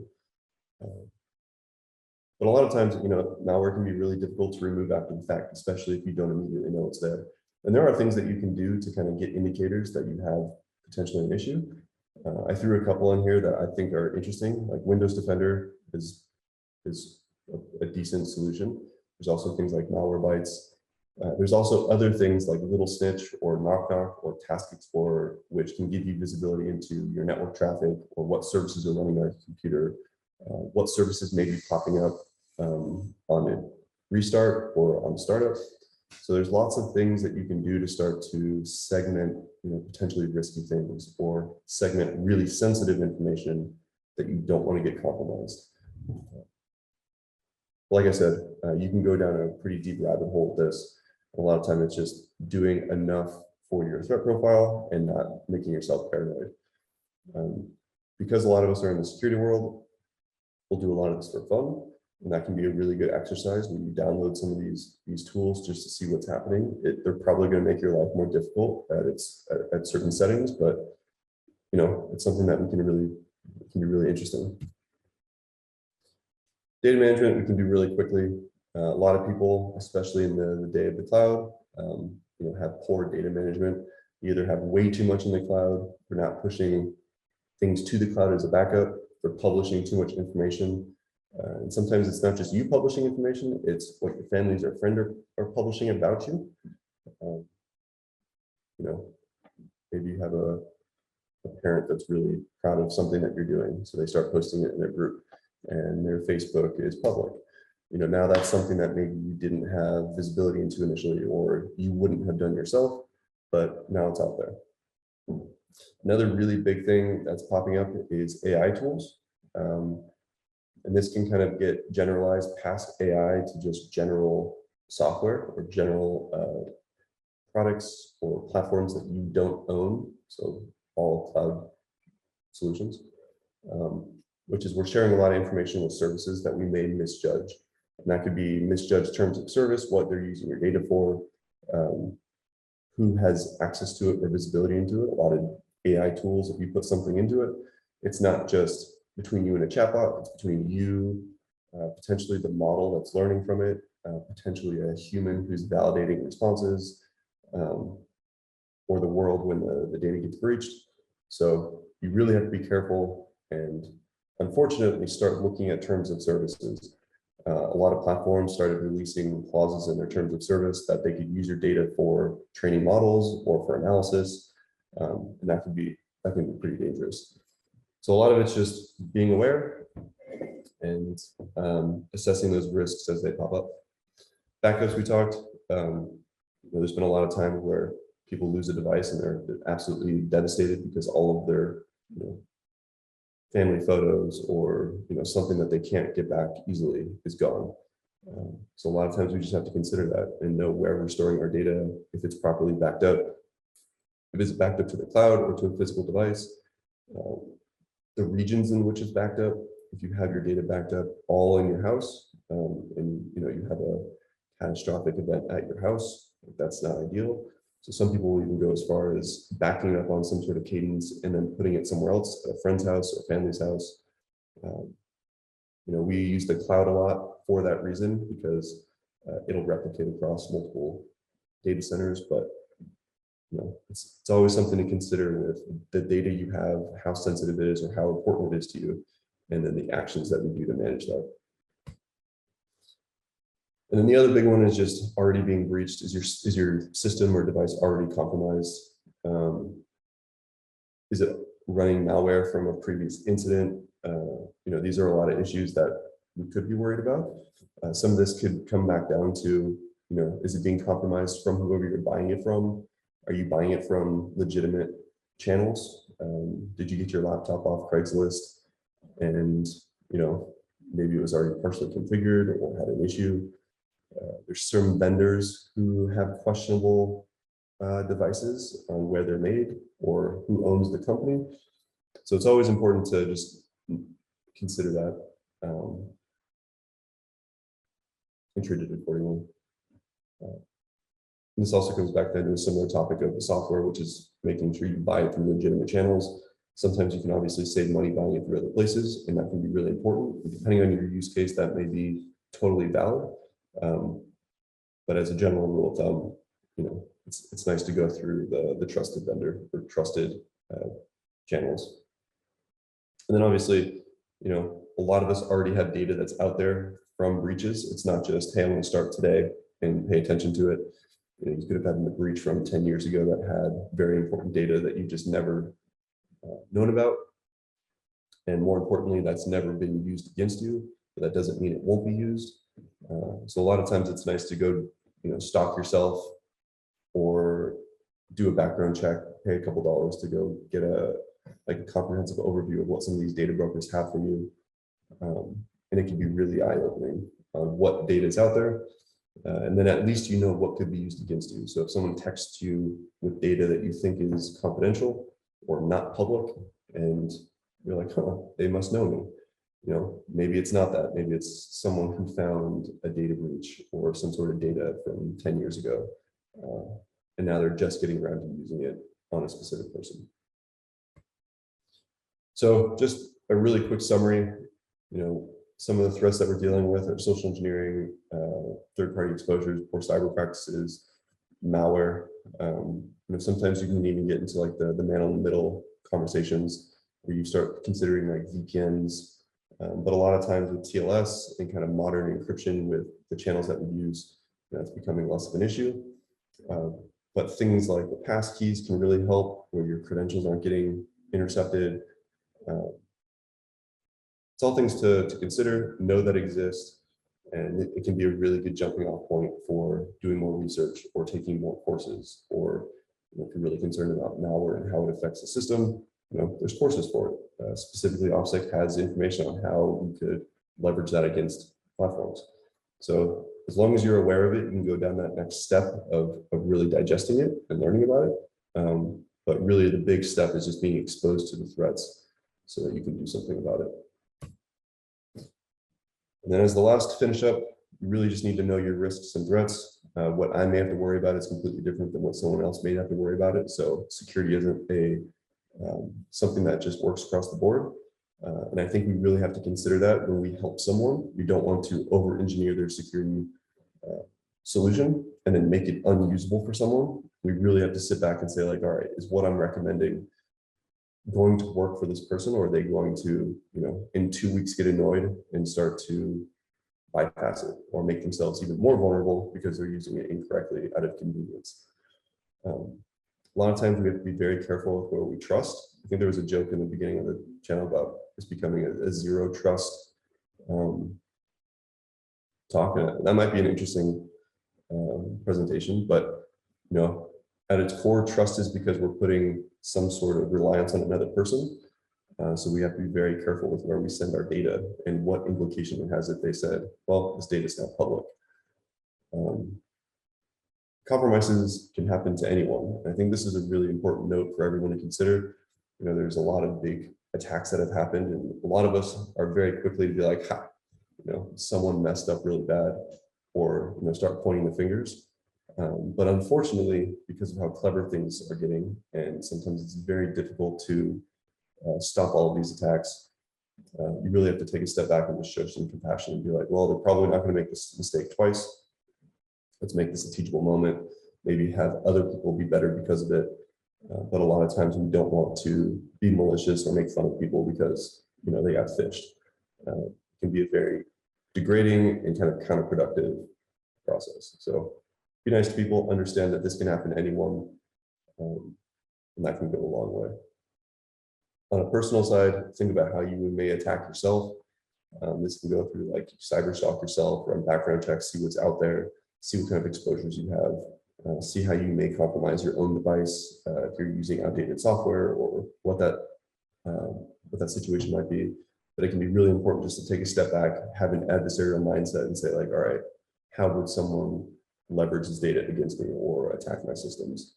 But a lot of times, malware can be really difficult to remove after the fact, especially if you don't immediately know it's there. And there are things that you can do to kind of get indicators that you have potentially an issue. I threw a couple in here that I think are interesting, like Windows Defender is a decent solution. There's also things like Malwarebytes. There's also other things like Little Snitch or Knock Knock or Task Explorer, which can give you visibility into your network traffic or what services are running on your computer, what services may be popping up. on a restart or on startup. So there's lots of things that you can do to start to segment, potentially risky things, or segment really sensitive information that you don't want to get compromised. Like I said, you can go down a pretty deep rabbit hole with this. A lot of time it's just doing enough for your threat profile and not making yourself paranoid. Because a lot of us are in the security world, we'll do a lot of this for fun. And that can be a really good exercise when you download some of these tools just to see what's happening. They're probably going to make your life more difficult at certain settings, but it's something that can be really interesting. Data management we can do really quickly. A lot of people, especially in the day of the cloud, have poor data management. You either have way too much in the cloud, they're not pushing things to the cloud as a backup, they're publishing too much information. And sometimes it's not just you publishing information, it's what your families or friends are publishing about you. Maybe you have a parent that's really proud of something that you're doing, so they start posting it in their group, and their Facebook is public. Now that's something that maybe you didn't have visibility into initially, or you wouldn't have done yourself, but now it's out there. Another really big thing that's popping up is AI tools. And this can kind of get generalized past AI to just general software or general products or platforms that you don't own. So all cloud solutions, which is we're sharing a lot of information with services that we may misjudge. And that could be misjudged terms of service, what they're using your data for, who has access to it or visibility into it. A lot of AI tools, if you put something into it, it's not just between you and a chatbot, it's between you, potentially the model that's learning from it, potentially a human who's validating responses, or the world when the data gets breached. So you really have to be careful and unfortunately start looking at terms of services. A lot of platforms started releasing clauses in their terms of service that they could use your data for training models or for analysis, and that can be pretty dangerous. So a lot of it's just being aware and assessing those risks as they pop up. Backups, we talked. There's been a lot of times where people lose a device and they're absolutely devastated because all of their family photos or something that they can't get back easily is gone. So a lot of times we just have to consider that and know where we're storing our data, if it's properly backed up, if it's backed up to the cloud or to a physical device, the regions in which it's backed up. If you have your data backed up all in your house, and you have a catastrophic event at your house, that's not ideal. So some people will even go as far as backing up on some sort of cadence and then putting it somewhere else, at a friend's house or family's house. We use the cloud a lot for that reason because it'll replicate across multiple data centers, but it's always something to consider with the data you have, how sensitive it is or how important it is to you, and then the actions that we do to manage that. And then the other big one is just already being breached. Is your system or device already compromised? Is it running malware from a previous incident? These are a lot of issues that we could be worried about. Some of this could come back down to, is it being compromised from whoever you're buying it from? Are you buying it from legitimate channels? Did you get your laptop off Craigslist and, maybe it was already partially configured or had an issue? There's some vendors who have questionable devices on where they're made or who owns the company. So it's always important to just consider that and treat it accordingly. This also comes back then to a similar topic of the software, which is making sure you buy it through legitimate channels. Sometimes you can obviously save money buying it through other places, and that can be really important. Depending on your use case, that may be totally valid. But as a general rule of thumb, it's nice to go through the trusted vendor or trusted channels. And then obviously, a lot of us already have data that's out there from breaches. It's not just, hey, I'm going to start today and pay attention to it. You could have had a breach from 10 years ago that had very important data that you just never known about. And more importantly, that's never been used against you. but that doesn't mean it won't be used. So a lot of times it's nice to go, stock yourself or do a background check, pay a couple dollars to go get a comprehensive overview of what some of these data brokers have for you. And it can be really eye-opening on what data is out there. And then at least you know what could be used against you. So if someone texts you with data that you think is confidential or not public, and you're like, oh, they must know me. Maybe it's not that. Maybe it's someone who found a data breach or some sort of data from 10 years ago. And now they're just getting around to using it on a specific person. So just a really quick summary, some of the threats that we're dealing with are social engineering, third-party exposures, poor cyber practices, malware. Sometimes you can even get into like the man in the middle conversations where you start considering like VPNs. But a lot of times with TLS and kind of modern encryption with the channels that we use, it's becoming less of an issue. But things like the passkeys can really help where your credentials aren't getting intercepted. It's all things to consider, know that exist, and it can be a really good jumping off point for doing more research or taking more courses, or if you're really concerned about malware and how it affects the system, there's courses for it. Specifically, OffSec has information on how we could leverage that against platforms. So as long as you're aware of it, you can go down that next step of really digesting it and learning about it. But really the big step is just being exposed to the threats so that you can do something about it. And then as the last finish up, you really just need to know your risks and threats. What I may have to worry about is completely different than what someone else may have to worry about it. So security isn't something that just works across the board. And I think we really have to consider that when we help someone. We don't want to over-engineer their security solution and then make it unusable for someone. We really have to sit back and say like, all right, is what I'm recommending going to work for this person, or are they going to, in 2 weeks get annoyed and start to bypass it or make themselves even more vulnerable because they're using it incorrectly out of convenience. A lot of times we have to be very careful with where we trust. I think there was a joke in the beginning of the channel about this becoming a zero trust talk. And that might be an interesting presentation, but at its core, trust is because we're putting some sort of reliance on another person. So we have to be very careful with where we send our data and what implication it has if they said, well, this data is now public. Compromises can happen to anyone. I think this is a really important note for everyone to consider. There's a lot of big attacks that have happened, and a lot of us are very quickly to be like, ha, someone messed up really bad, or start pointing the fingers. But unfortunately, because of how clever things are getting, and sometimes it's very difficult to stop all of these attacks, you really have to take a step back and just show some compassion and be like, well, they're probably not going to make this mistake twice. Let's make this a teachable moment. Maybe have other people be better because of it. But a lot of times we don't want to be malicious or make fun of people because they got phished. It can be a very degrading and kind of counterproductive process. So be nice to people, understand that this can happen to anyone, and that can go a long way. On a personal side, think about how you may attack yourself. This can go through like cyber stalk yourself, run background checks, see what's out there, see what kind of exposures you have, see how you may compromise your own device if you're using outdated software, or what that situation might be. But it can be really important just to take a step back, have an adversarial mindset and say like, all right, how would someone leverage this data against me or attack my systems?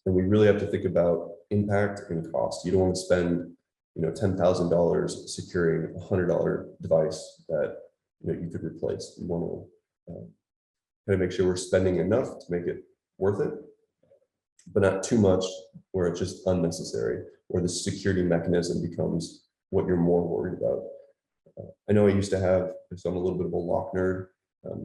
And we really have to think about impact and cost. You don't want to spend $10,000 securing a $100 device that you could replace. You want to kind of make sure we're spending enough to make it worth it, but not too much where it's just unnecessary, or the security mechanism becomes what you're more worried about. I know I used to have, so I'm a little bit of a lock nerd,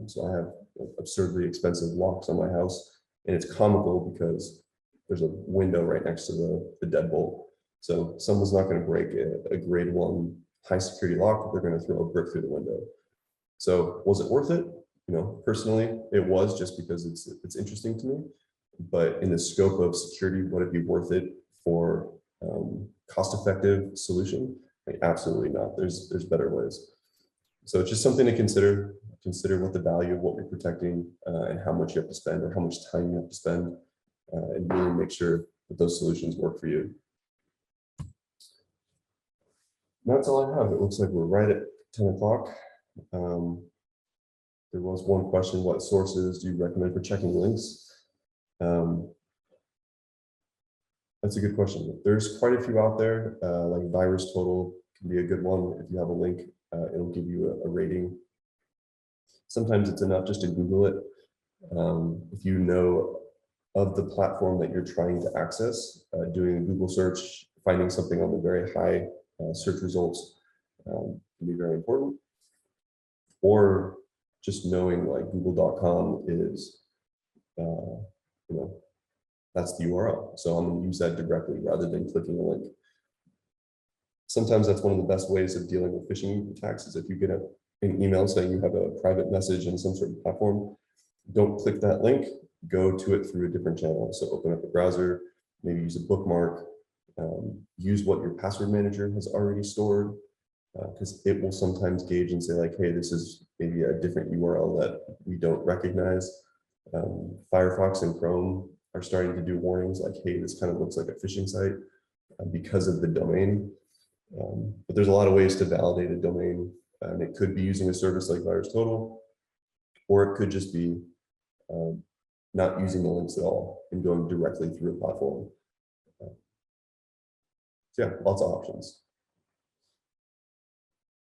so I have absurdly expensive locks on my house, and it's comical because there's a window right next to the deadbolt. So someone's not going to break a grade 1 high security lock, they're going to throw a brick through the window. So was it worth it? Personally, it was, just because it's interesting to me. But in the scope of security, would it be worth it for cost-effective solution? Like, absolutely not. There's better ways. So it's just something to consider. Consider what the value of what you're protecting and how much you have to spend or how much time you have to spend, and really make sure that those solutions work for you. That's all I have. It looks like we're right at 10 o'clock. There was one question: what sources do you recommend for checking links? That's a good question. There's quite a few out there, like VirusTotal can be a good one. If you have a link, it'll give you a rating. Sometimes it's enough just to Google it. If you know of the platform that you're trying to access, doing a Google search, finding something on the very high search results can be very important. Or just knowing like google.com is, that's the URL. So I'm going to use that directly rather than clicking a link. Sometimes that's one of the best ways of dealing with phishing attacks is if you get an email saying you have a private message in some sort of platform, don't click that link, go to it through a different channel. So open up a browser, maybe use a bookmark, use what your password manager has already stored, because it will sometimes gauge and say like, hey, this is maybe a different URL that we don't recognize. Firefox and Chrome are starting to do warnings like, hey, this kind of looks like a phishing site because of the domain. But there's a lot of ways to validate a domain, and it could be using a service like VirusTotal, or it could just be not using the links at all and going directly through a platform. So yeah, lots of options.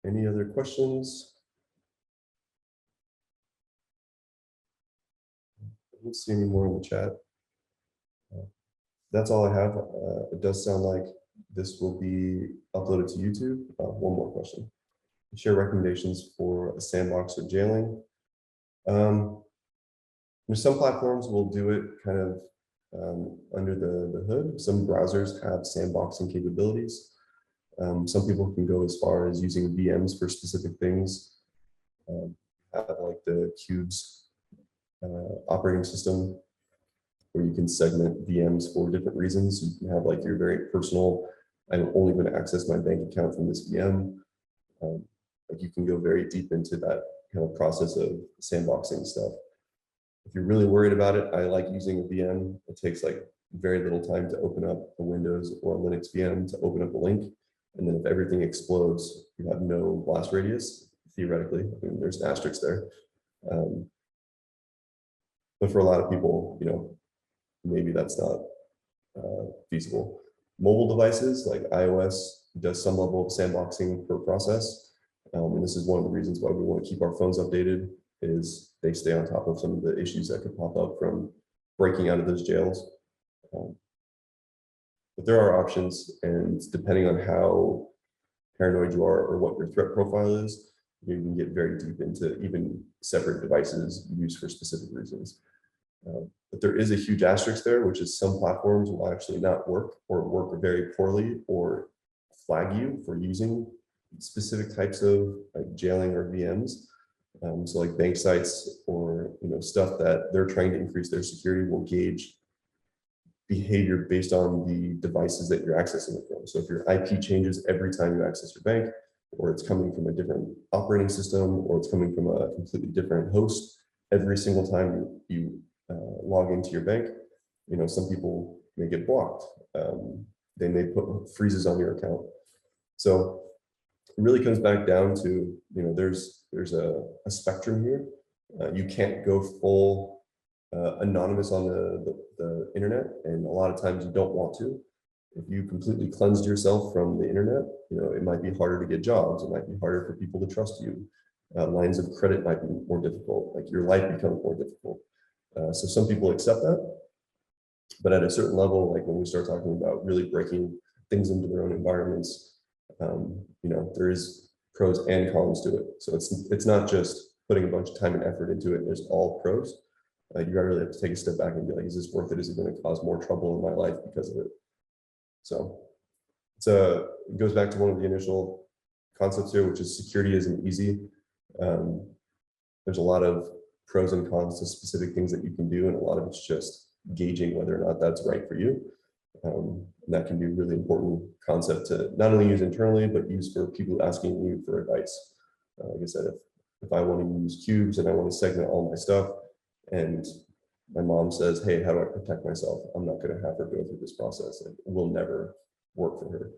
Any other questions? I don't see any more in the chat. That's all I have. It does sound like this will be uploaded to YouTube. One more question. Share recommendations for a sandbox or jailing. Some platforms will do it kind of under the hood. Some browsers have sandboxing capabilities. Some people can go as far as using VMs for specific things. Have like the Cubes operating system, where you can segment VMs for different reasons. You can have like your very personal, I'm only going to access my bank account from this VM. Like you can go very deep into that kind of process of sandboxing stuff. If you're really worried about it, I like using a VM. It takes like very little time to open up a Windows or a Linux VM to open up a link. And then if everything explodes, you have no blast radius, theoretically. I mean, there's an asterisk there. But for a lot of people, maybe that's not feasible. Mobile devices like iOS does some level of sandboxing per process. And this is one of the reasons why we want to keep our phones updated, is they stay on top of some of the issues that could pop up from breaking out of those jails. But there are options, and depending on how paranoid you are or what your threat profile is, you can get very deep into even separate devices used for specific reasons. But there is a huge asterisk there, which is some platforms will actually not work or work very poorly or flag you for using specific types of like jailing or VMs. So like bank sites or stuff that they're trying to increase their security will gauge behavior based on the devices that you're accessing it from. So if your IP changes every time you access your bank, or it's coming from a different operating system, or it's coming from a completely different host every single time you log into your bank, some people may get blocked. They may put freezes on your account. So it really comes back down to, there's a spectrum here. You can't go full anonymous on the internet, and a lot of times you don't want to. If you completely cleansed yourself from the internet, it might be harder to get jobs. It might be harder for people to trust you. Lines of credit might be more difficult. Like your life becomes more difficult. So some people accept that, but at a certain level, like when we start talking about really breaking things into their own environments, there is pros and cons to it. So it's not just putting a bunch of time and effort into it. There's all pros. You gotta really have to take a step back and be like, is this worth it? Is it going to cause more trouble in my life because of it? So it goes back to one of the initial concepts here, which is security isn't easy. There's a lot of pros and cons to specific things that you can do, and a lot of it's just gauging whether or not that's right for you. And that can be a really important concept to not only use internally, but use for people asking you for advice. Like I said, if I want to use cubes and I want to segment all my stuff, and my mom says, hey, how do I protect myself? I'm not going to have her go through this process. It will never work for her.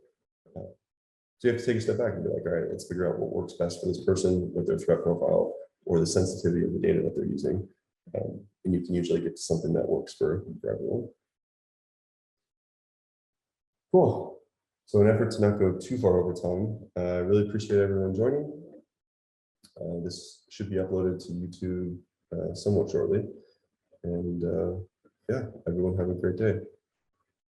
So you have to take a step back and be like, all right, let's figure out what works best for this person with their threat profile or the sensitivity of the data that they're using. And you can usually get to something that works for everyone. Cool. So in an effort to not go too far over time, I really appreciate everyone joining. This should be uploaded to YouTube somewhat shortly. And yeah, everyone have a great day.